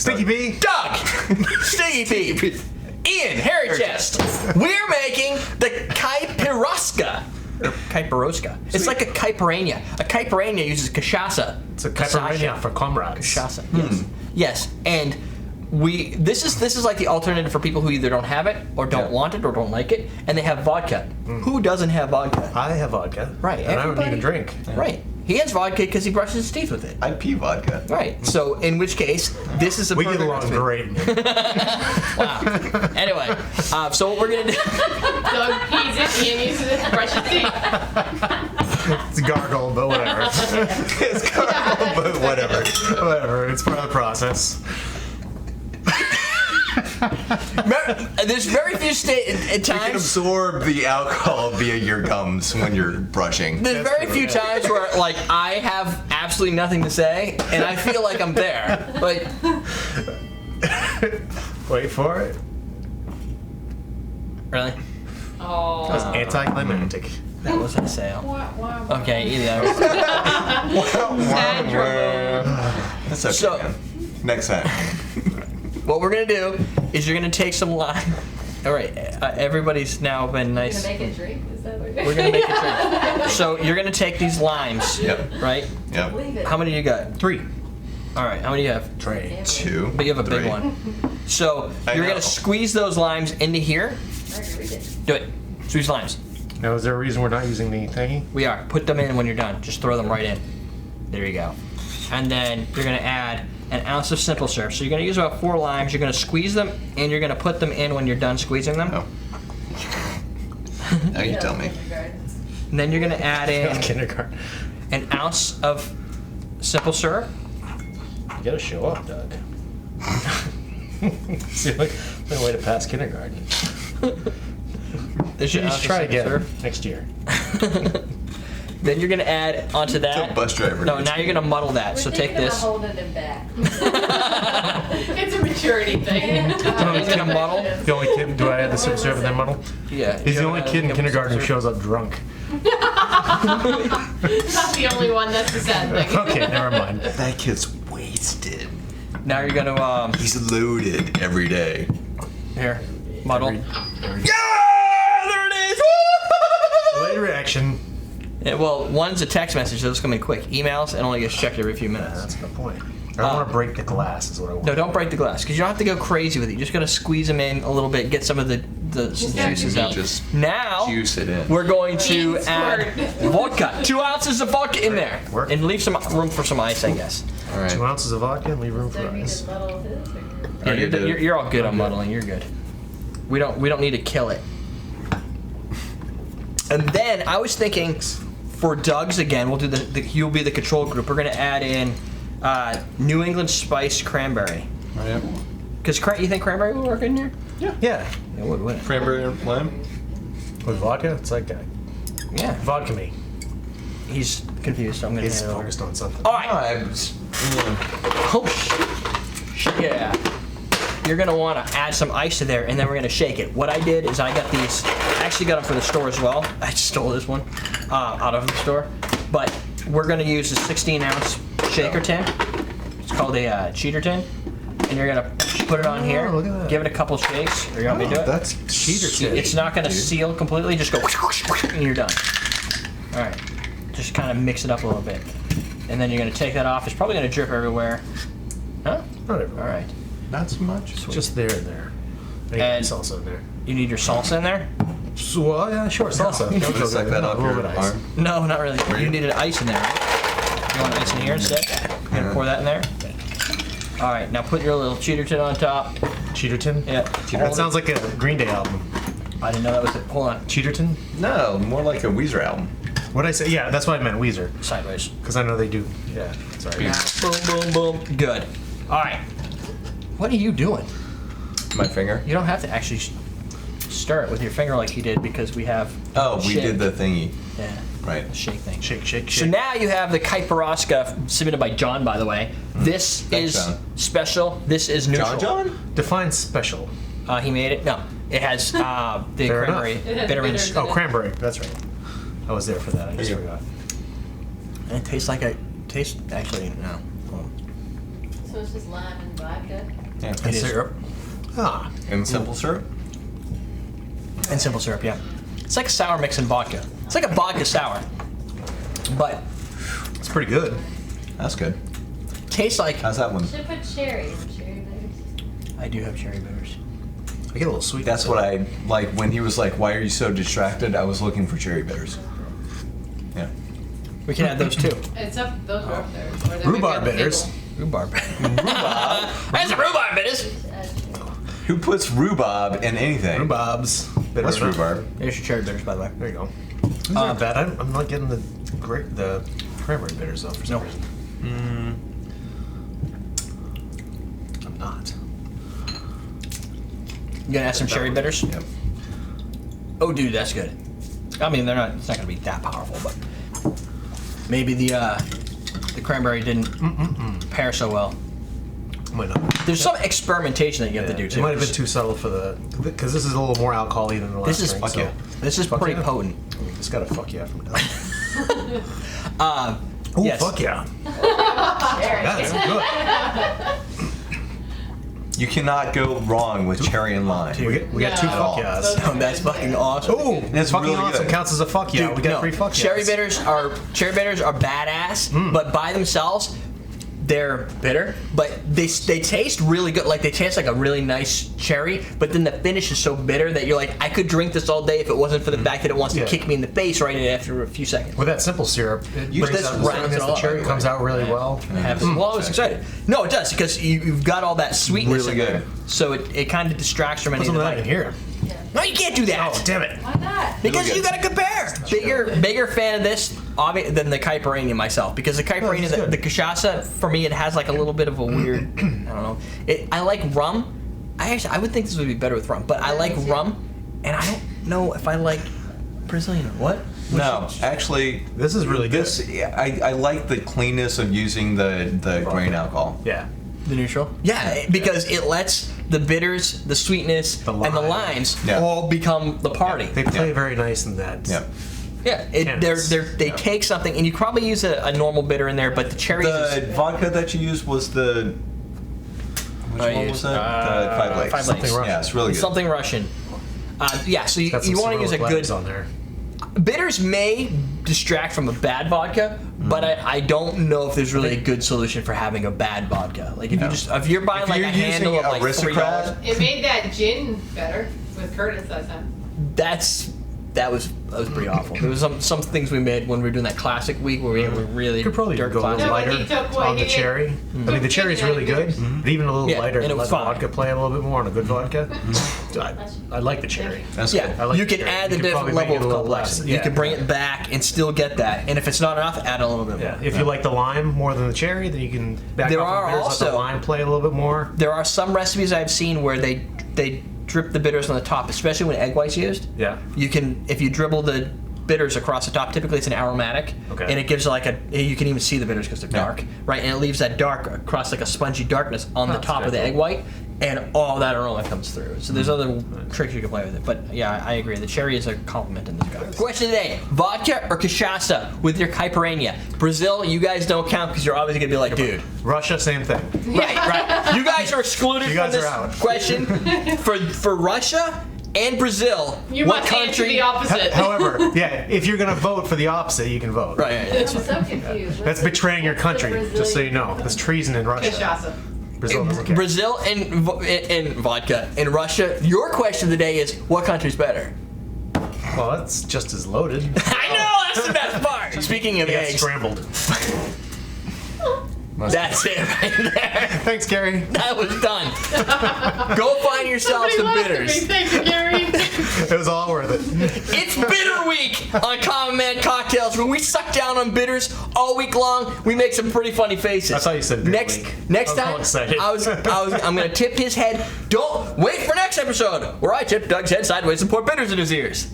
Stinky P. Doug! Stinky P. Ian, Hairy Chest. We're making the Caipiroska. Or Caipiroska. It's like a caipirinha. A caipirinha uses cachaça. It's a caipirinha for comrades. Cachaça. Yes. Yes. And this is like the alternative for people who either don't have it or don't want it or don't like it, and they have vodka. Who doesn't have vodka? I have vodka. Right. And I don't need a drink. Right. He has vodka because he brushes his teeth with it. I pee vodka. Right. So in which case, this is a We perfect get along recipe. great. Wow. Anyway, so what we're gonna do? Doug pees it and uses it to brush his teeth. It's a gargle, but whatever. It's gargle, but whatever. Whatever. It's part of the process. There's very few You can times. absorb the alcohol via your gums when you're brushing. There's very few times where like I have absolutely nothing to say, and I feel like I'm there. Like, Wait for it. really? That was Oh. anticlimactic. That wasn't a sale. Okay, either. Sad drama. That's okay, So- man. Next time. What we're gonna do is you're gonna take some lime. All right, everybody's now been nice. Make it drink? Is that what We're gonna make it drink. So you're gonna take these limes, Yep. right? Yep. Leave it. How many you got? 3. All right, how many do you have? Tray. 2. But you have a big 3. one. So I you're know. gonna squeeze those limes into here. Do it. Squeeze limes. Now, is there a reason we're not using the thingy? We are. Put them in when you're done. Just throw them right in. There you go. And then you're gonna add an ounce of simple syrup. So you're gonna use about 4 limes. You're gonna squeeze them, and you're gonna put them in when you're done squeezing them. Oh. Now you tell me. And then you're gonna add in Kindergarten. an ounce of simple syrup. You gotta show up, Doug. See, like, no way to pass kindergarten. There's You your ounce should of try simple again syrup. next year. Then you're gonna add onto that. It's a bus driver. No, now you're gonna muddle that. So take this. Holding him back. It's a maturity thing. He's gonna muddle. The only kid, do I add the simple syrup in that muddle? Yeah. He's the only kid in kindergarten who shows up drunk. Not the only one. That's the sad thing. Okay, never mind. That kid's wasted. Now you're gonna He's loaded every day. here muddle. Yeah! There it is! Delayed reaction. Yeah, well, one's a text message, so it's gonna be quick. Emails, it only gets checked every few minutes. That's a good point. I don't want to break the glass, is what I want. No, don't break the glass, because you don't have to go crazy with it. You just gotta squeeze them in a little bit, get some of the juices out. Just Now, juice it in. we're going to Bean add squirt. vodka. 2 ounces of vodka in there. Work. And leave some room for some ice, I guess. All right. 2 ounces of vodka and leave room for Doug, you ice. just muddle his finger. Yeah, Already did. you're all good on muddling. You're good. We don't need to kill it. And then I was thinking, for Doug's again, we'll do you'll be the control group. We're gonna add in New England spiced cranberry. Oh, yeah. Because you think cranberry would work in here? Yeah. Yeah, it would, wouldn't it? Cranberry and lime? With vodka, it's like Yeah. vodka me. He's confused, so I'm gonna He's hand it over. focused on something. All right. I was, Oh, shit. Yeah. You're gonna want to add some ice to there, and then we're gonna shake it. What I did is I got these. I actually got them from the store as well. I stole this one out of the store, but we're gonna use a 16-ounce shaker tin. It's called a cheater tin, and you're gonna put it on here. look at that. Give it a couple shakes. Or you want me to do it? that's cheater tin. It's not gonna seal completely. Just go, and you're done. All right. Just kind of mix it up a little bit, and then you're gonna take that off. It's probably gonna drip everywhere. Huh? Whatever. All right. Not so much. Just there and there. I need And- salsa in there. You need your salsa in there? So, well, yeah, sure, salsa. I'm gonna suck that off A little your bit of ice. arm. No, not really. you? You needed ice in there, right? You want ice in here instead? You're gonna pour that in there? All right, now put your little cheater tin on top. Cheaterton? Yeah. That sounds like a Green Day album. I didn't know that was it. Hold on. Cheaterton? No, more like a Weezer album. What'd I say? Yeah, that's why I meant Weezer. Sideways. Because I know they do. Yeah, sorry. Boom, boom, boom. Good. All right. What are you doing? My finger. You don't have to actually stir it with your finger like you did because we have. Oh, we shake. did the thingy. Yeah. Right. The shake thing. Shake, shake, So shake. now you have the Caipiroska submitted by John, by the way. This Thanks, is John. special. This is neutral. John? Define special. He made it. No, it has the Fair cranberry enough. It has bitterness. bitter- Oh, cranberry. That's right. I was there for that. I just Yeah. forgot. And it tastes like a taste. Actually, no. So it's just lime and vodka. Yeah. And It is. syrup. Ah. And simple syrup. And simple syrup, yeah. It's like a sour mix in vodka. It's like a vodka sour. But It's pretty good. That's good. tastes like... How's that one? Should put cherry bitters. I do have cherry bitters. I get a little sweet. That's what I like when he was like, "Why are you so distracted?" I was looking for cherry bitters. Yeah. We can add those too. It's up. Those are up there. Or they might be Rhubarb on the bitters. table. Rhubarb. That's the rhubarb bitters. Just add cherry. Who puts rhubarb in anything? Rhubarbs. Bitter What's enough. rhubarb? There's your cherry bitters, by the way. There you go. These aren't bad. I'm not getting the cranberry bitters though for some No. reason. I'm not. You gonna add some cherry bitters? Yep. Oh, dude, that's good. I mean, they're not. It's not gonna be that powerful, but maybe the cranberry didn't pair so well. Might not. There's some experimentation that you have to do It too. might have been too subtle for the because this is a little more alcohol-y than the last This is drink. fuck so yeah. This is Fuck pretty yeah. potent. Just gotta fuck yeah from done. Oh Yes. fuck yeah! Cherry. That's good. You cannot go wrong with cherry and lime. We got two No. fuck yeahs. Oh, that's fucking awesome. Oh, It's fucking really awesome good. counts as a fuck yeah. Dude, We got no. 3 fuck yeahs. Cherry bitters are badass, but by themselves, they're bitter. But they taste really good. Like they taste like a really nice cherry. But then the finish is so bitter that you're like, I could drink this all day if it wasn't for the fact that it wants to Yeah. kick me in the face right after a few seconds. With that simple syrup, it You- brings this out the rounds sweetness. it all The up, cherry by the comes way. out really well. Well, I was excited. No, it does because you've got all that sweetness Really in there. good. So it kind of distracts from any Put of some the of that in bite. here. No, you can't do that. Oh, damn it. Why not? Because Really you good. gotta compare. Bigger fan of this than the Caipirinha myself. Because the Caipirinha, it's good. the cachaça, for me, it has like a little bit of a weird. I don't know. I like rum. I would think this would be better with rum, but I like me too. rum, and I don't know if I like Brazilian or what. No, actually, This is really good. this I like the cleanness of using the grain alcohol. Yeah. The neutral. Yeah, because it lets the bitters, the sweetness, The and the lime. limes Yeah. all become the party. They play Yeah. very nice in that. Yeah. Yeah, Cannons. they take something, and you probably use a normal bitter in there, but the cherries. The vodka that you used was the. Which I one used, was that? The Five Lakes. Five Lakes. Something Russian. Yeah, it's really good. Something Russian. Yeah, so Got some you want to use a Cyrillic good. letters on there. Bitters may distract from a bad vodka, but I don't know if there's really a good solution for having a bad vodka. Like if you're buying If like you're a handle using of like Aristocrat, $3, It made that gin better with Curtis that time. that was pretty awful. There was some things we made when we were doing that classic week where we were really You could probably dirt go a little classic. No, but lighter he took on away- the cherry. I mean, the cherry's really good, but even a little Yeah, lighter and it and was let the fine. vodka play a little bit more on a good vodka. I like the cherry. That's Yeah, good. I like you the can cherry. add the You could different probably make level it of a little less. complexity. You Yeah. can bring it back and still get that. And if it's not enough, add a little bit more. Yeah, if you like the lime more than the cherry, then you can back There off are the bitters, let also- the lime play a little bit more. There are some recipes I've seen where they drip the bitters on the top, especially when egg white's used. Yeah. You can, if you dribble the bitters across the top, typically it's an aromatic, Okay. and it gives like you can even see the bitters because they're dark, right? And it leaves that dark across like a spongy darkness on the That's top of the good. egg white, and all that aroma comes through. So there's other tricks you can play with it, but yeah, I agree. The cherry is a compliment in this guy. Question today: vodka or cachaça with your Caipirinha? Brazil, you guys don't count because you're obviously gonna be like, dude. Russia, same thing. Right. You guys are excluded You from guys this are out. question. For Russia and Brazil, You what must answer country? the opposite. However, yeah, if you're gonna vote for the opposite, you can vote. Right. I'm so confused. That's betraying your country, just so you know. That's treason in Russia. Cachaça. Brazil doesn't care. Brazil and vodka. In Russia, your question of the day is, what country's better? Well, that's just as loaded. I know, that's the best part. Speaking of Yeah, eggs, scrambled. that's it right there. Thanks, Gary. That was done. Go find yourself some Somebody bitters. laughed at me. Thank you, Gary. It was all worth it. It's Bitter Week on Common Man Cocktails, where we suck down on bitters all week long. We make some pretty funny faces. I thought you said Bitter next Week. next I was all time. excited. I'm gonna tip his head. Don't wait for next episode where I tip Doug's head sideways and pour bitters in his ears.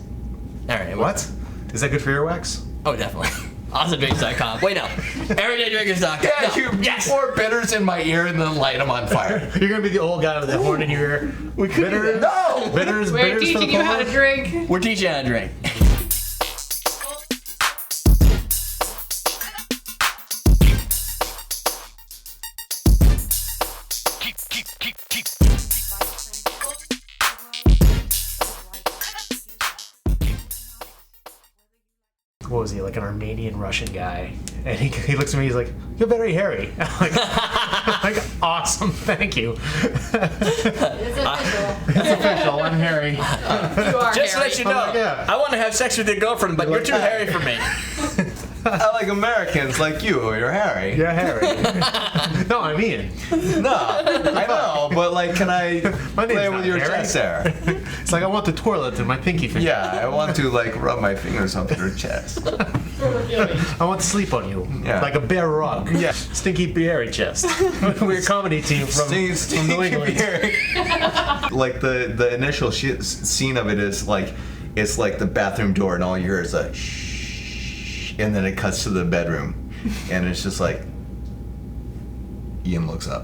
All right. What? Is that good for earwax? Oh, definitely. AwesomeDrinks.com. Wait, no. EverydayDrinkers.com. Yeah, No. you Yes. pour bitters in my ear and then light them on fire. You're gonna be the old guy with the horn in your ear. We could do Bitters? that. No! Bitters, We're bitters for the teaching you how to poor? drink. We're teaching you how to drink. What was he, like an Armenian Russian guy? And he looks at me, he's like, "You're very hairy." I'm like, awesome, thank you. It's official. It's official, I'm hairy. You are Just to hairy. let you know, like, yeah. I want to have sex with your girlfriend, but you're too hairy for me. I like Americans like you. You're hairy. You're hairy. No, I mean, No, I know, but like, can I My name's play not with your hairy. chest hair? it's like I want the toilet in my pinky finger. Yeah, I want to like rub my fingers onto your chest. I want to sleep on you, Yeah. like a bare rug. Yeah. Stinky Pierre chest. We're a comedy team from New England. Like the initial scene of it is like it's like the bathroom door, and all you hear is a shh, and then it cuts to the bedroom, and it's just like Ian looks up,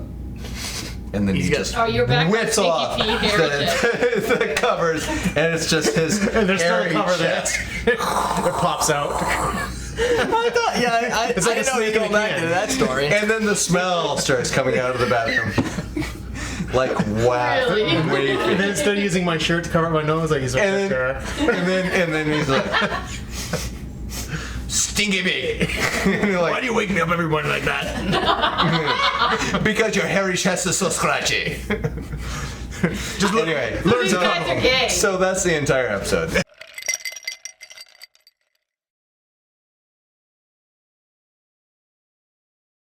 and then he just Oh, you're back on whips Stinky off Pete hair chest. the covers, and it's just his And there's still a hairy cover there. chest. It pops out. I thought, yeah, I It's like didn't a know you snake in go a back can. into that story. And then the smell starts coming out of the bathroom. Like, wow. Really? And Wait. then instead of using my shirt to cover up my nose, I use my And shirt. then he's like, Stinky Pete. And you're Why like, do you wake me up every morning like that? because your hairy chest is so scratchy. Just Anyway, These guys are gay. so that's the entire episode.